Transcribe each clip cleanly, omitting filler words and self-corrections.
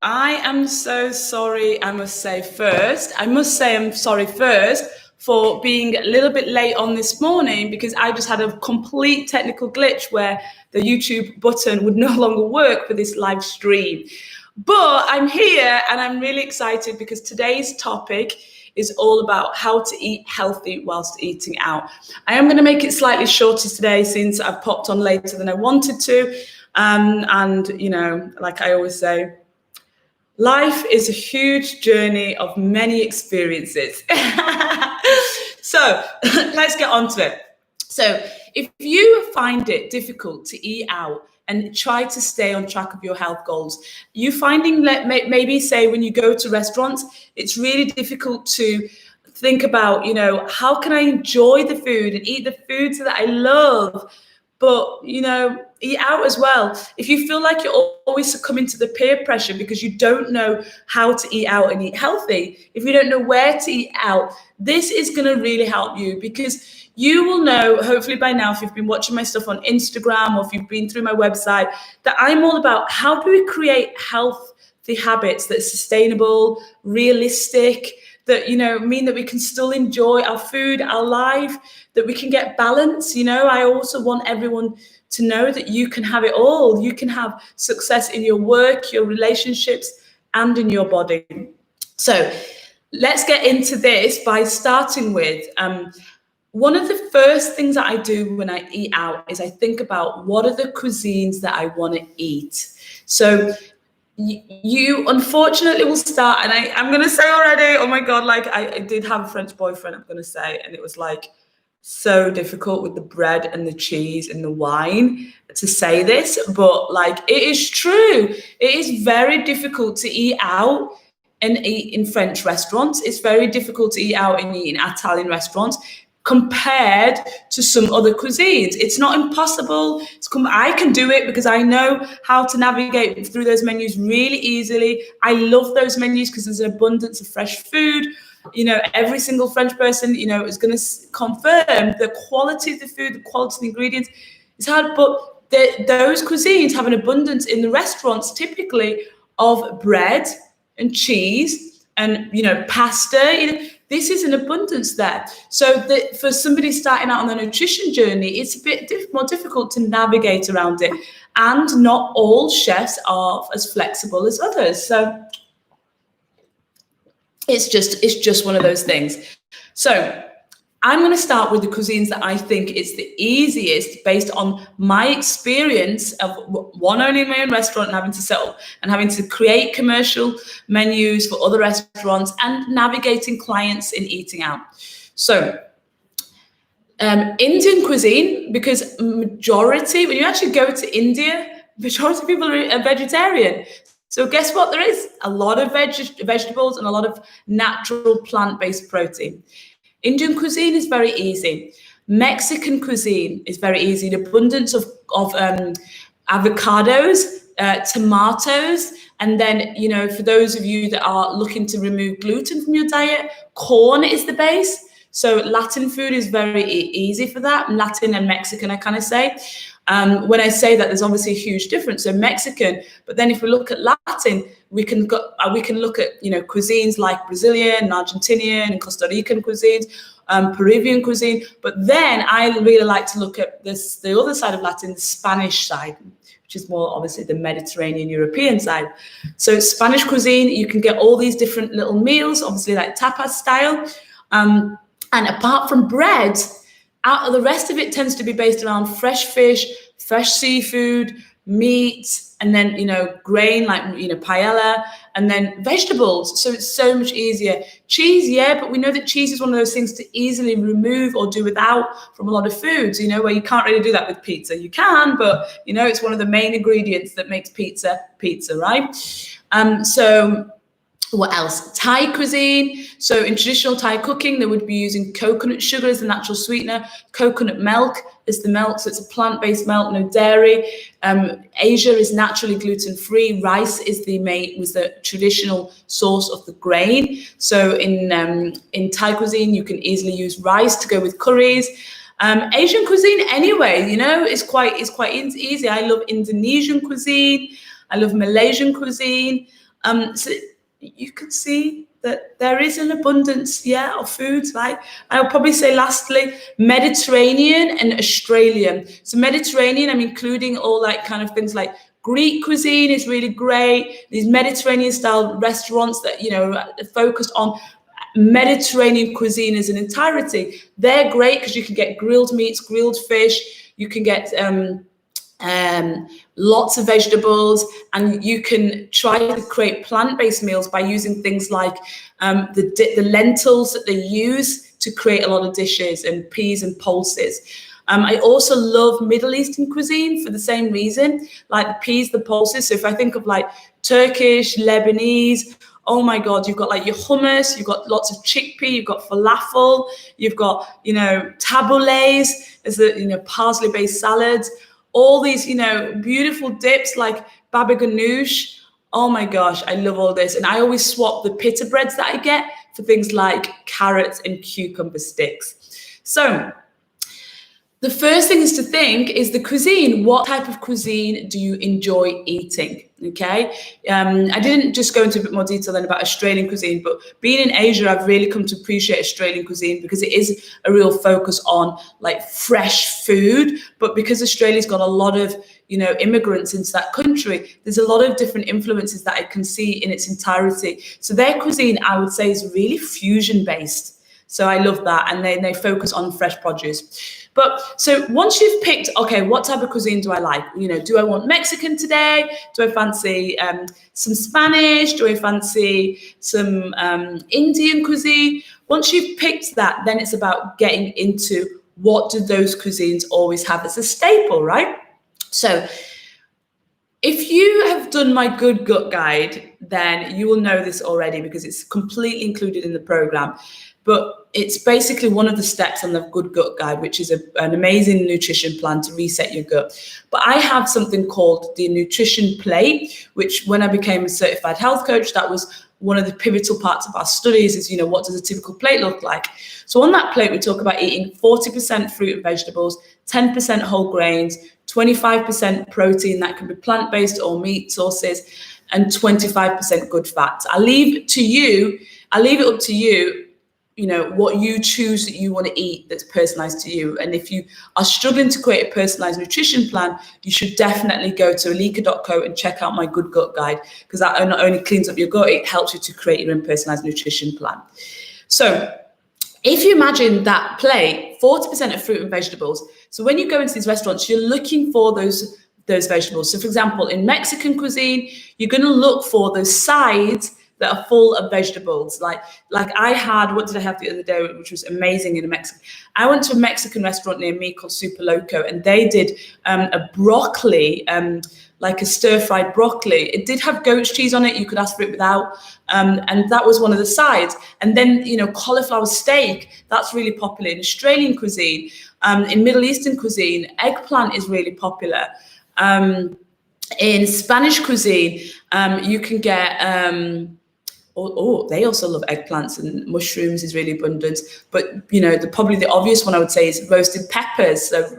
I am so sorry, I must say I'm sorry first for being a little bit late on this morning because I just had a complete technical glitch where the YouTube button would no longer work for this live stream. But I'm here and I'm really excited because today's topic is all about how to eat healthy whilst eating out. I am going to make it slightly shorter today since I've popped on later than I wanted to. And, you know, like I always say, life is a huge journey of many experiences. So let's get on to it. So if you find it difficult to eat out and try to stay on track of your health goals, you finding that maybe say when you go to restaurants, it's really difficult to think about, you know, how can I enjoy the food and eat the foods that I love, but, you know, eat out as well. If you feel like you're always succumbing to the peer pressure because you don't know how to eat out and eat healthy, if you don't know where to eat out, this is going to really help you because you will know, hopefully by now, if you've been watching my stuff on Instagram or if you've been through my website, that I'm all about how do we create healthy habits that are sustainable, realistic, that, you know, mean that we can still enjoy our food, our life, that we can get balance. You know, I also want everyone to know that you can have it all. You can have success in your work, your relationships, and in your body. So let's get into this by starting with, one of the first things that I do when I eat out is I think about what are the cuisines that I want to eat. So you unfortunately will start, and I'm going to say already, oh my God, like I did have a French boyfriend, I'm going to say, and it was like so difficult with the bread and the cheese and the wine to say this, but like it is true. It is very difficult to eat out and eat in French restaurants. It's very difficult to eat out and eat in Italian restaurants compared to some other cuisines. It's not impossible. I can do it because I know how to navigate through those menus really easily. I love those menus because there's an abundance of fresh food. You know, every single French person, you know, is going to confirm the quality of the food, the quality of the ingredients. It's hard, but those cuisines have an abundance in the restaurants typically of bread and cheese and, you know, pasta. You know, this is an abundance there. So for somebody starting out on the nutrition journey, it's a bit more difficult to navigate around it. And not all chefs are as flexible as others. So it's just one of those things. So I'm going to start with the cuisines that I think is the easiest based on my experience of owning my own restaurant and having to set up and having to create commercial menus for other restaurants and navigating clients in eating out. So Indian cuisine, because majority, when you actually go to India, majority of people are vegetarian. So guess what? There is a lot of vegetables and a lot of natural plant-based protein. Indian cuisine is very easy. Mexican cuisine is very easy. The abundance of avocados, tomatoes, and then, you know, for those of you that are looking to remove gluten from your diet, corn is the base. So Latin food is very easy for that. Latin and Mexican, I kind of say. When I say that, there's obviously a huge difference. So Mexican, but then if we look at Latin, we can look at, you know, cuisines like Brazilian, and Argentinian, and Costa Rican cuisines, Peruvian cuisine. But then I really like to look at the other side of Latin, the Spanish side, which is more obviously the Mediterranean European side. So Spanish cuisine, you can get all these different little meals, obviously like tapas style. And apart from bread, the rest of it tends to be based around fresh fish, fresh seafood, meat, and then, you know, grain like, you know, paella, and then vegetables. So it's so much easier. Cheese, yeah, but we know that cheese is one of those things to easily remove or do without from a lot of foods, you know, where you can't really do that with pizza. You can, but, you know, it's one of the main ingredients that makes pizza, right? So what else? Thai cuisine. So in traditional Thai cooking, they would be using coconut sugar as the natural sweetener, coconut milk is the milk, so it's a plant-based milk, no dairy. Asia is naturally gluten-free. Rice is was the traditional source of the grain. So in Thai cuisine, you can easily use rice to go with curries. Asian cuisine, anyway, you know, is quite easy. I love Indonesian cuisine. I love Malaysian cuisine. So you can see that there is an abundance, of foods. Like I'll probably say lastly, Mediterranean and Australian. So Mediterranean, I'm including all like kind of things like Greek cuisine is really great. These Mediterranean style restaurants that, focused on Mediterranean cuisine as an entirety. They're great because you can get grilled meats, grilled fish, you can get lots of vegetables, and you can try to create plant-based meals by using things like the lentils that they use to create a lot of dishes, and peas and pulses. I also love Middle Eastern cuisine for the same reason, like the peas, the pulses. So if I think of like Turkish, Lebanese, oh my God, you've got like your hummus, you've got lots of chickpea, you've got falafel, you've got, tabbouleh, as the, parsley-based salads, all these, beautiful dips like baba ganoush. Oh my gosh, I love all this. And I always swap the pita breads that I get for things like carrots and cucumber sticks. So the first thing is to think is the cuisine. What type of cuisine do you enjoy eating? Okay. I didn't just go into a bit more detail then about Australian cuisine, but being in Asia, I've really come to appreciate Australian cuisine because it is a real focus on like fresh food. But because Australia's got a lot of, immigrants into that country, there's a lot of different influences that I can see in its entirety. So their cuisine, I would say, is really fusion based. So I love that. And they focus on fresh produce. But so once you've picked, okay, what type of cuisine do I like? Do I want Mexican today? Do I fancy some Spanish? Do I fancy some Indian cuisine? Once you've picked that, then it's about getting into what do those cuisines always have as a staple, right? So if you have done my Good Gut Guide, then you will know this already because it's completely included in the program. But it's basically one of the steps on the Good Gut Guide, which is an amazing nutrition plan to reset your gut. But I have something called the Nutrition Plate, which when I became a certified health coach, that was one of the pivotal parts of our studies is, what does a typical plate look like? So on that plate, we talk about eating 40% fruit and vegetables, 10% whole grains, 25% protein, that can be plant-based or meat sources, and 25% good fats. I'll leave it up to you, what you choose that you want to eat that's personalized to you. And if you are struggling to create a personalized nutrition plan, you should definitely go to elika.co and check out my Good Gut Guide, because that not only cleans up your gut, it helps you to create your own personalized nutrition plan. So if you imagine that plate, 40% of fruit and vegetables. So when you go into these restaurants, you're looking for those vegetables. So for example, in Mexican cuisine, you're going to look for those sides that are full of vegetables. Like I had, what did I have the other day, which was amazing in a Mexican. I went to a Mexican restaurant near me called Super Loco, and they did a broccoli, like a stir-fried broccoli. It did have goat's cheese on it. You could ask for it without. And that was one of the sides. And then, cauliflower steak, that's really popular in Australian cuisine. In Middle Eastern cuisine, eggplant is really popular. In Spanish cuisine, you can get, they also love eggplants, and mushrooms is really abundant. But, probably the obvious one I would say is roasted peppers. So,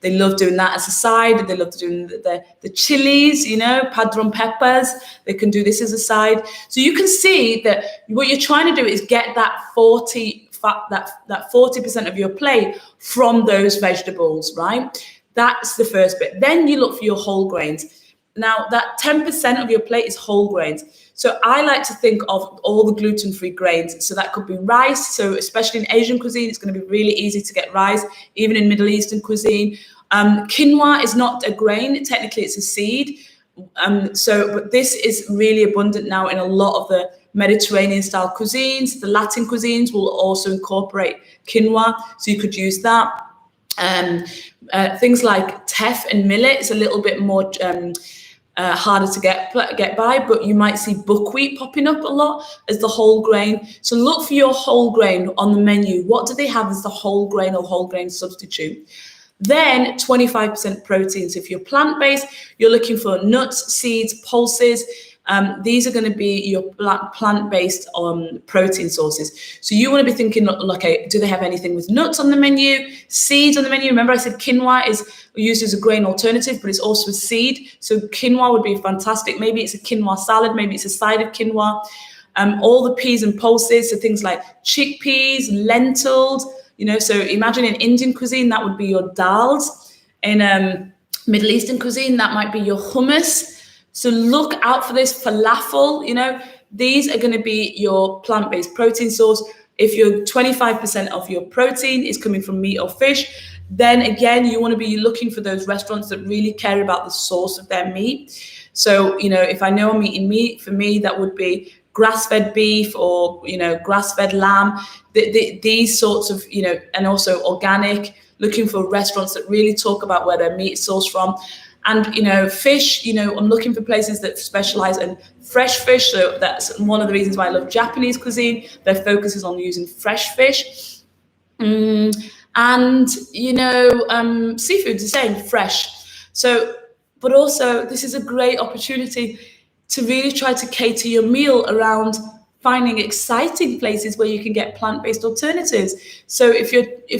they love doing that as a side. They love doing the chilies, padron peppers. They can do this as a side. So you can see that what you're trying to do is get that 40% of your plate from those vegetables, right? That's the first bit. Then you look for your whole grains. Now, that 10% of your plate is whole grains. So I like to think of all the gluten-free grains. So that could be rice. So especially in Asian cuisine, it's going to be really easy to get rice, even in Middle Eastern cuisine. Quinoa is not a grain. Technically, it's a seed. But this is really abundant now in a lot of the Mediterranean-style cuisines. The Latin cuisines will also incorporate quinoa, so you could use that. Things like teff and millet is a little bit more harder to get by, but you might see buckwheat popping up a lot as the whole grain. So look for your whole grain on the menu. What do they have as the whole grain or whole grain substitute? Then 25% protein. So if you're plant-based, you're looking for nuts, seeds, pulses. these are going to be your plant-based protein sources. So you want to be thinking, okay, do they have anything with nuts on the menu, seeds on the menu? Remember I said quinoa is used as a grain alternative, but it's also a seed. So quinoa would be fantastic. Maybe it's a quinoa salad, maybe it's a side of quinoa. All the peas and pulses, so things like chickpeas, lentils, so imagine in Indian cuisine, that would be your dals. In Middle Eastern cuisine, that might be your hummus. So look out for this. Falafel, these are going to be your plant-based protein source. If you're 25% of your protein is coming from meat or fish, then again, you want to be looking for those restaurants that really care about the source of their meat. So, if I know I'm eating meat, for me, that would be grass-fed beef or, grass-fed lamb, these sorts of, and also organic, looking for restaurants that really talk about where their meat is sourced from. And, fish, I'm looking for places that specialize in fresh fish. So that's one of the reasons why I love Japanese cuisine. Their focus is on using fresh fish. And, seafood's the same, fresh. So, but also this is a great opportunity to really try to cater your meal around finding exciting places where you can get plant-based alternatives. So if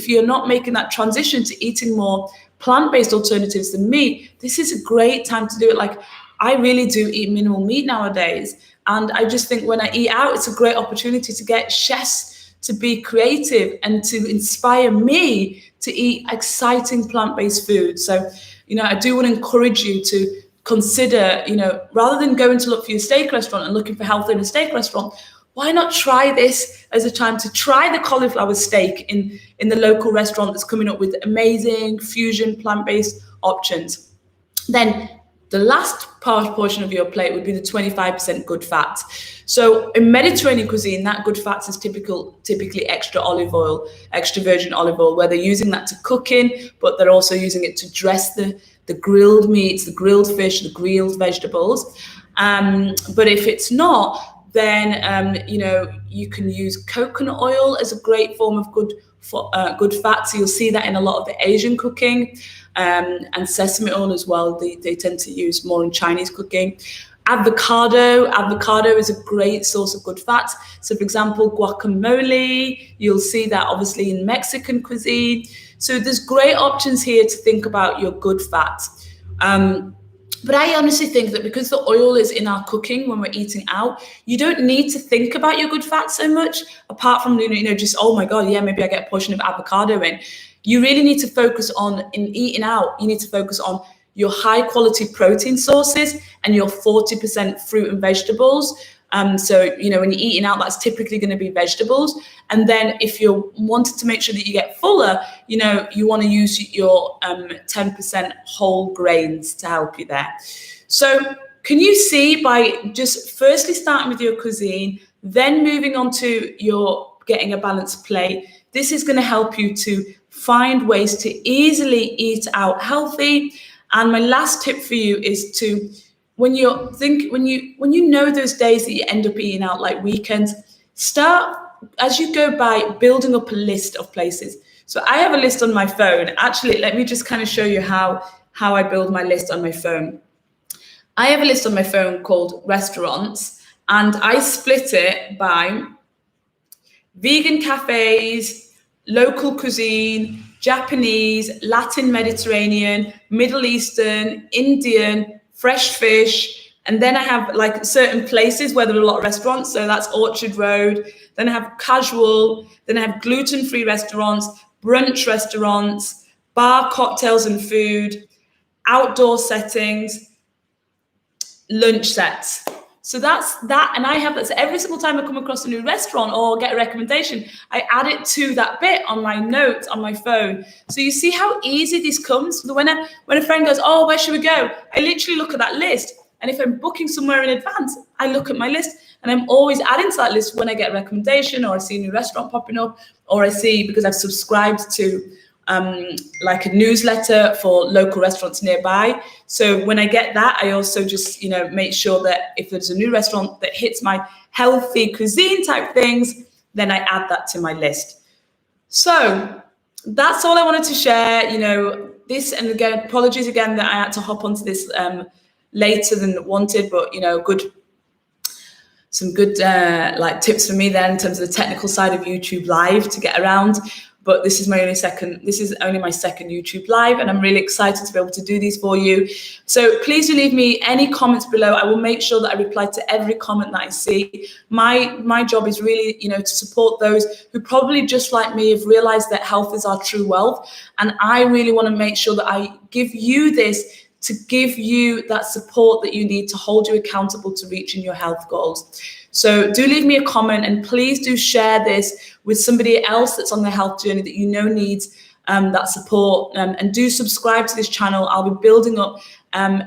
you're not making that transition to eating more plant-based alternatives than meat, this is a great time to do it. Like, I really do eat minimal meat nowadays. And I just think when I eat out, it's a great opportunity to get chefs to be creative and to inspire me to eat exciting plant-based food. So, I do want to encourage you to consider, rather than going to look for your steak restaurant and looking for health in a steak restaurant, why not try this as a time to try the cauliflower steak in the local restaurant that's coming up with amazing fusion plant-based options. Then the last portion of your plate would be the 25% good fat. So in Mediterranean cuisine, that good fat is typically extra olive oil, extra virgin olive oil, where they're using that to cook in, but they're also using it to dress the grilled meats, the grilled fish, the grilled vegetables. But if it's not, then you can use coconut oil as a great form of good fat. So you'll see that in a lot of the Asian cooking, and sesame oil as well. They tend to use more in Chinese cooking. Avocado is a great source of good fat. So for example, guacamole, you'll see that obviously in Mexican cuisine. So there's great options here to think about your good fat. But I honestly think that because the oil is in our cooking when we're eating out, you don't need to think about your good fat so much, apart from, just, oh my God, yeah, maybe I get a portion of avocado in. You really need to focus on, in eating out, you need to focus on your high quality protein sources and your 40% fruit and vegetables. So, when you're eating out, that's typically going to be vegetables. And then if you're wanting to make sure that you get fuller, you want to use your 10% whole grains to help you there. So can you see, by just firstly starting with your cuisine, then moving on to your getting a balanced plate, this is going to help you to find ways to easily eat out healthy. And my last tip for you is to, when you know those days that you end up eating out, like weekends, start, as you go by, building up a list of places. So I have a list on my phone. Actually, let me just kind of show you how I build my list on my phone. I have a list on my phone called restaurants, and I split it by vegan cafes, local cuisine, Japanese, Latin Mediterranean, Middle Eastern, Indian, fresh fish. And then I have like certain places where there are a lot of restaurants. So that's Orchard Road. Then I have casual. Then I have gluten-free restaurants, brunch restaurants, bar, cocktails and food, outdoor settings, lunch sets. So that's that. And I have that. So every single time I come across a new restaurant or get a recommendation, I add it to that bit on my notes on my phone. So you see how easy this comes. When a friend goes, oh, where should we go? I literally look at that list. And if I'm booking somewhere in advance, I look at my list, and I'm always adding to that list when I get a recommendation or I see a new restaurant popping up, or I see, because I've subscribed to like a newsletter for local restaurants nearby. So when I get that, I also just, make sure that if there's a new restaurant that hits my healthy cuisine type things, then I add that to my list. So that's all I wanted to share, this, and again, apologies again that I had to hop onto this later than wanted, but, good some good like tips for me there in terms of the technical side of YouTube Live to get around. But this is only my second YouTube Live, and I'm really excited to be able to do these for you. So please do leave me any comments below. I will make sure that I reply to every comment that I see. My job is really, to support those who probably just like me have realized that health is our true wealth. And I really want to make sure that I give you this to give you that support that you need to hold you accountable to reaching your health goals. So do leave me a comment, and please do share this with somebody else that's on their health journey that needs that support, and do subscribe to this channel. I'll be building up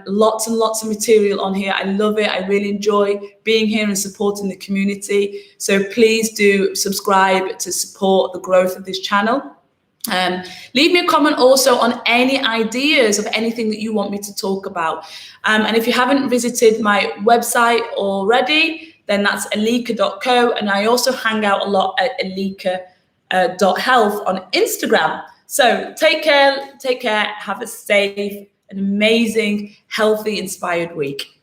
lots and lots of material on here. I love it. I really enjoy being here and supporting the community. So please do subscribe to support the growth of this channel. Leave me a comment also on any ideas of anything that you want me to talk about. And if you haven't visited my website already, then that's elika.co. And I also hang out a lot at elika.health on Instagram. So take care. Have a safe, an amazing, healthy, inspired week.